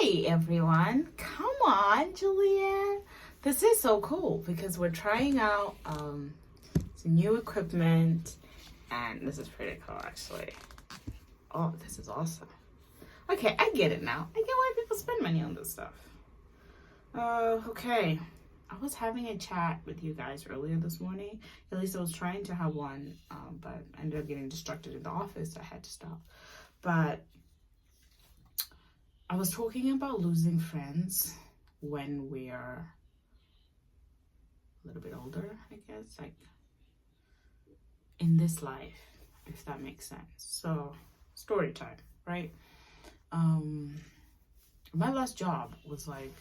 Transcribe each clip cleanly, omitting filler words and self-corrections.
Hi everyone, come on Juliet. This is so cool because we're trying out some new equipment and this is pretty cool actually. Oh, this is awesome. Okay, I get it now. I get why people spend money on this stuff. Okay. I was having a chat with you guys earlier this morning. At least I was trying to have one, but I ended up getting distracted in the office. I had to stop. But I was talking about losing friends when we're a little bit older, I guess, like in this life, if that makes sense. So, story time, right? My last job was like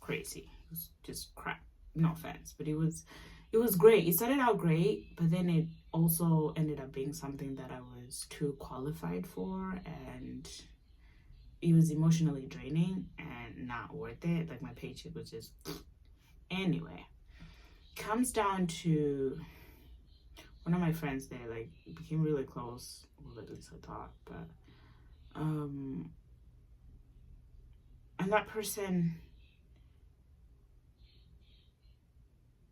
crazy. It was just crap. No offense, but it was great. It started out great, but then it also ended up being something that I was too qualified for, and it was emotionally draining and not worth it. Like my paycheck was just anyway. Comes down to one of my friends there, like became really close, or at least I thought, but and that person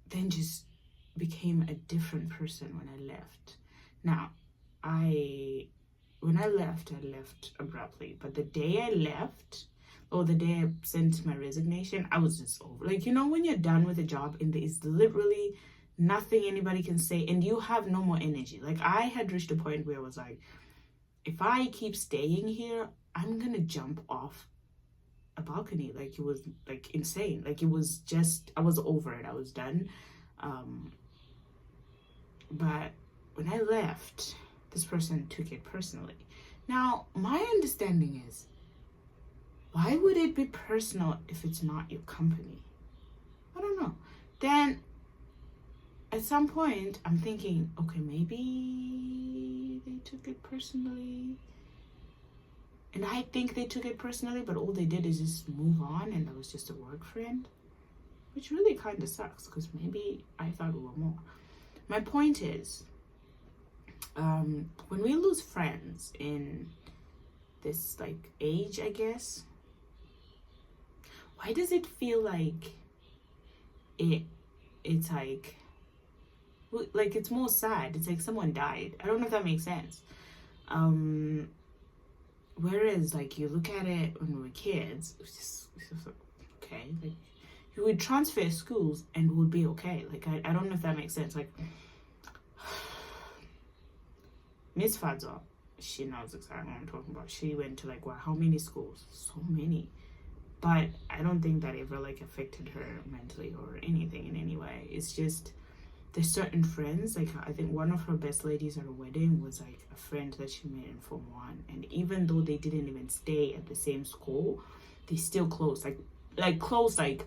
then just became a different person when I left. Now, when I left abruptly, but the day I left, or the day I sent my resignation, I was just over. Like, you know, when you're done with a job and there is literally nothing anybody can say and you have no more energy. Like, I had reached a point where I was like, if I keep staying here, I'm gonna jump off a balcony. Like, it was like insane. Like, it was just, I was over it. I was done. But when I left, this person took it personally. Now, my understanding is, why would it be personal if it's not your company? I don't know. Then, at some point, I'm thinking, okay, maybe they took it personally. And I think they took it personally, but all they did is just move on, and I was just a work friend. Which really kind of sucks, because maybe I thought we were more. My point is, when we lose friends in this like age, I guess, why does it feel like it's like it's more sad? It's like someone died. I don't know if that makes sense. Whereas like you look at it when we were kids, it's just okay, like you would transfer schools and would be okay. Like I don't know if that makes sense. Like Miss Fadzo, she knows exactly what I'm talking about. She went to like how many schools? So many. But I don't think that ever like affected her mentally or anything in any way. It's just there's certain friends, like I think one of her best ladies at her wedding was like a friend that she made in Form 1. And even though they didn't even stay at the same school, they still close. Like close, like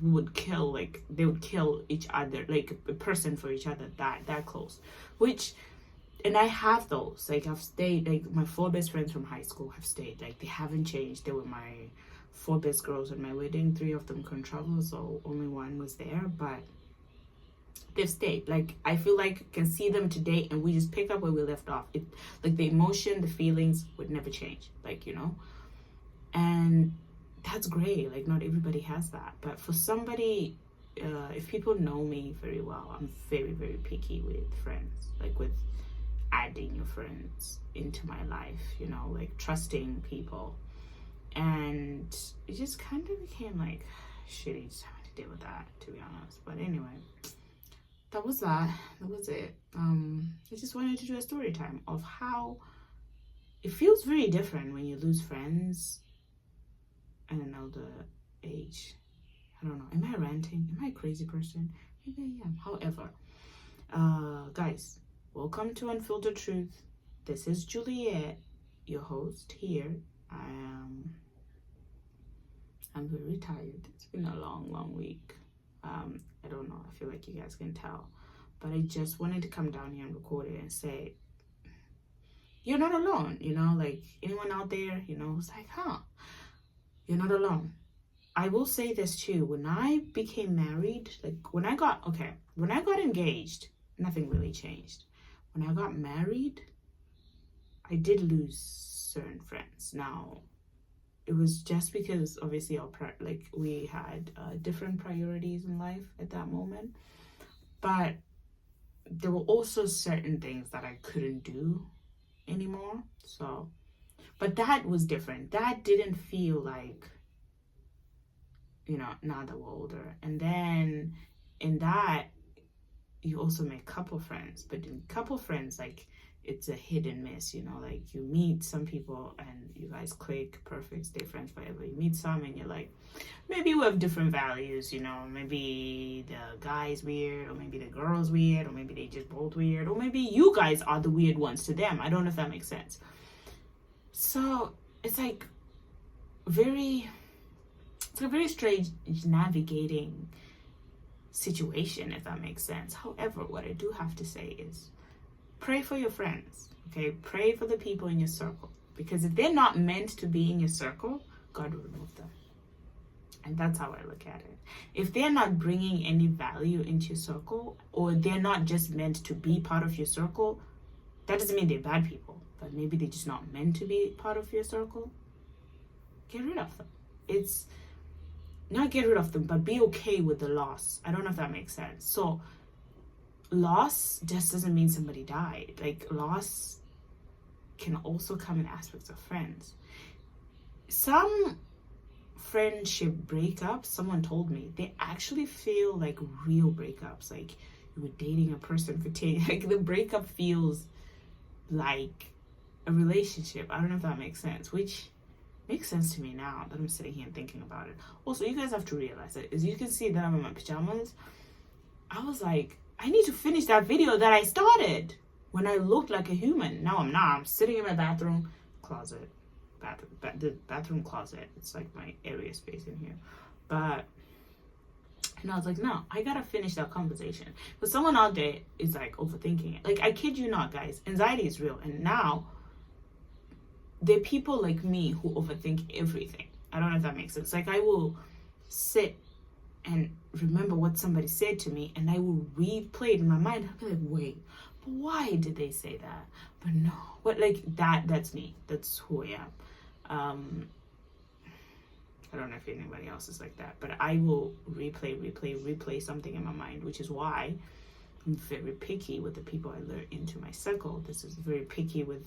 would kill, like they would kill each other, like a person for each other, that close. Which, and I have those, like I've stayed, like my 4 best friends from high school have stayed, like they haven't changed. They were my 4 best girls at my wedding. 3 of them couldn't travel, so only 1 was there, but they've stayed. Like I feel like I can see them today and we just pick up where we left off. It, like the emotion, the feelings would never change, like, you know. And that's great. Like not everybody has that, but for somebody, if people know me very well, I'm very, very picky with friends, like with adding your friends into my life, you know, like trusting people. And it just kind of became like shitty just having to deal with that, to be honest. But anyway, that was it. I just wanted to do a story time of how it feels very different when you lose friends at an older age. I don't know. Am I ranting? Am I a crazy person? Maybe I am. However, guys, welcome to Unfiltered Truth. This is Juliet, your host here. I'm very tired. It's been a long week. I don't know. I feel like you guys can tell. But I just wanted to come down here and record it and say, you're not alone, you know, like anyone out there, you know, it's like, you're not alone. I will say this too. When I became married, like when I got engaged, nothing really changed. When I got married, I did lose certain friends. Now, it was just because obviously we had different priorities in life at that moment. But there were also certain things that I couldn't do anymore. So, but that was different. That didn't feel like, now that we're older. And then in that, you also make couple friends. But in couple friends, like, it's a hit and miss, like you meet some people and you guys click, perfect, stay friends forever. You meet some and you're like, maybe we have different values, maybe the guy's weird, or maybe the girl's weird, or maybe they just both weird, or maybe you guys are the weird ones to them. I don't know if that makes sense. So it's like a very strange navigating situation, if that makes sense. However, what I do have to say is, pray for your friends, okay? Pray for the people in your circle. Because if they're not meant to be in your circle, God will remove them. And that's how I look at it. If they're not bringing any value into your circle, or they're not just meant to be part of your circle, that doesn't mean they're bad people. But maybe they're just not meant to be part of your circle. Get rid of them. It's not get rid of them, but be okay with the loss. I don't know if that makes sense. So, loss just doesn't mean somebody died. Like, loss can also come in aspects of friends. Some friendship breakups, someone told me, they actually feel like real breakups. Like, you were dating a person for 10, like the breakup feels like a relationship. I don't know if that makes sense, which makes sense to me now that I'm sitting here and thinking about it. Also, you guys have to realize that, as you can see that I'm in my pajamas, I was like, I need to finish that video that I started when I looked like a human. Now I'm not. I'm sitting in my bathroom closet. The bathroom closet. It's like my area space in here. And I was like, no, I gotta finish that conversation. But someone out there is like overthinking it. Like, I kid you not, guys. Anxiety is real. And now, there are people like me who overthink everything. I don't know if that makes sense. Like, I will sit and remember what somebody said to me, and I will replay it in my mind. I'll be like, wait, but why did they say that? But no, what, like, that's me. That's who I am. I don't know if anybody else is like that, but I will replay something in my mind, which is why I'm very picky with the people I lure into my circle. This is very picky with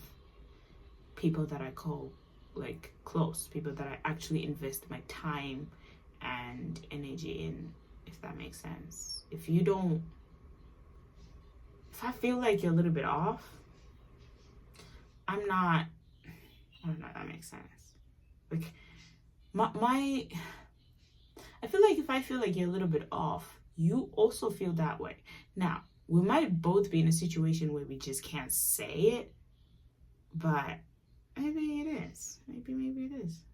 people that I call, like, close, people that I actually invest my time and energy in, if that makes sense. If I feel like you're a little bit off, I don't know if that makes sense. Like, I feel like if I feel like you're a little bit off, you also feel that way. Now, we might both be in a situation where we just can't say it, but maybe it is. Maybe it is.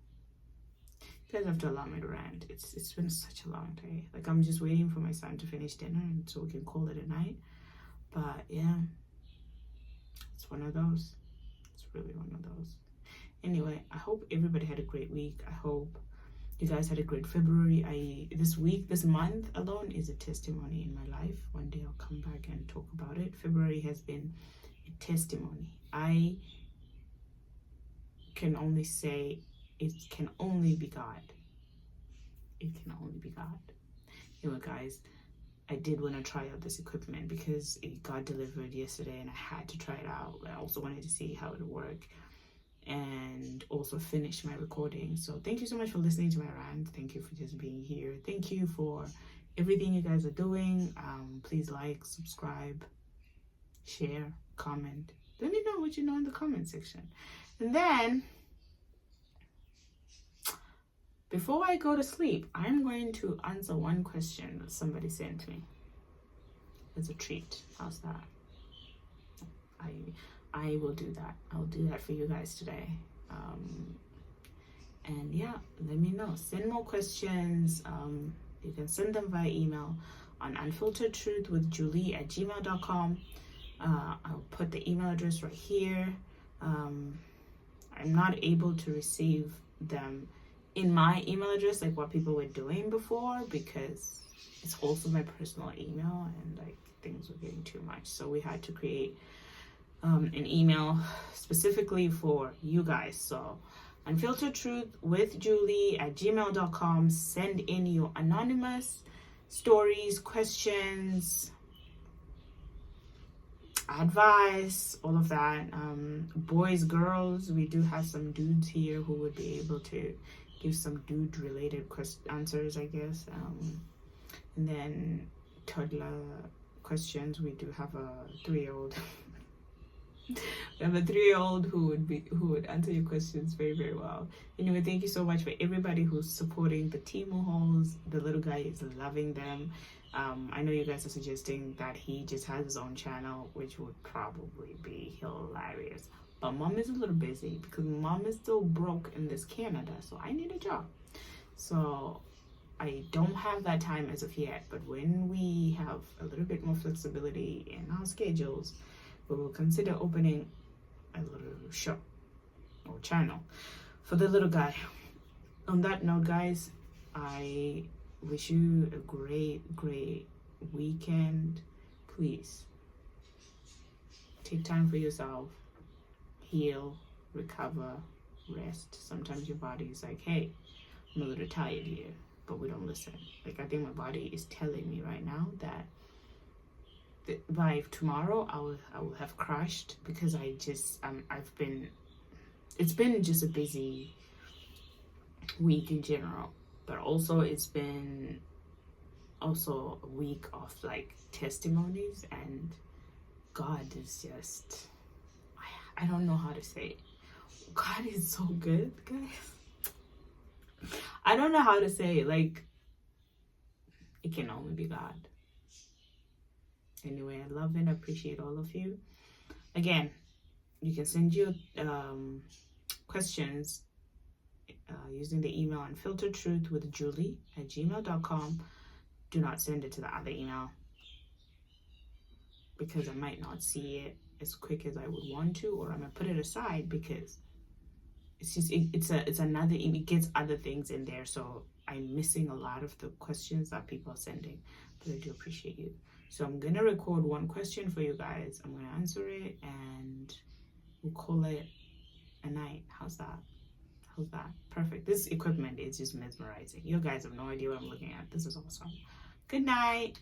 You guys have to allow me to rant. It's been such a long day. Like, I'm just waiting for my son to finish dinner and so we can call it a night. But yeah, it's one of those. It's really one of those. Anyway, I hope everybody had a great week. I hope you guys had a great February. This month alone is a testimony in my life. One day I'll come back and talk about it. February has been a testimony. I can only say it can only be God. It can only be God. Anyway, guys, I did want to try out this equipment because it got delivered yesterday and I had to try it out. I also wanted to see how it would work and also finish my recording. So thank you so much for listening to my rant. Thank you for just being here. Thank you for everything you guys are doing. Please like, subscribe, share, comment. Let me know what you know in the comment section. And then, before I go to sleep, I'm going to answer one question that somebody sent me. As a treat. How's that? I will do that. I'll do that for you guys today. And yeah, let me know. Send more questions. You can send them via email on unfilteredtruthwithjulie@gmail.com. I'll put the email address right here. I'm not able to receive them in my email address like what people were doing before because it's also my personal email and like things were getting too much. So we had to create an email specifically for you guys. So unfilteredtruthwithjulie@gmail.com. Send in your anonymous stories, questions, advice, all of that. Boys, girls, we do have some dudes here who would be able to give some dude related answers, I guess. And then toddler questions. We do have a 3-year-old. We have a 3-year-old who would answer your questions very, very well. Anyway, thank you so much for everybody who's supporting the Temu hauls. The little guy is loving them. I know you guys are suggesting that he just has his own channel, which would probably be hilarious. But mom is a little busy because mom is still broke in this Canada, so I need a job. So I don't have that time as of yet, but when we have a little bit more flexibility in our schedules, we will consider opening a little shop or channel for the little guy. On that note, guys, I wish you a great weekend. Please take time for yourself, heal, recover, rest. Sometimes your body is like, hey, I'm a little tired here, but we don't listen. Like, I think my body is telling me right now that by tomorrow I will have crashed, because it's been just a busy week in general, but also it's been also a week of like testimonies, and God is just, I don't know how to say it. God is so good, guys. I don't know how to say it. Like, it can only be God. Anyway, I love and appreciate all of you. Again, you can send your questions using the email unfilteredtruthwithjulie@gmail.com. Do not send it to the other email, because I might not see it as quick as I would want to, or I'm gonna put it aside because it's just it's another, it gets other things in there, so I'm missing a lot of the questions that people are sending. But I do appreciate you. So I'm gonna record one question for you guys. I'm gonna answer it, and we'll call it a night. How's that? Perfect. This equipment is just mesmerizing. You guys have no idea what I'm looking at. This is awesome. Good night.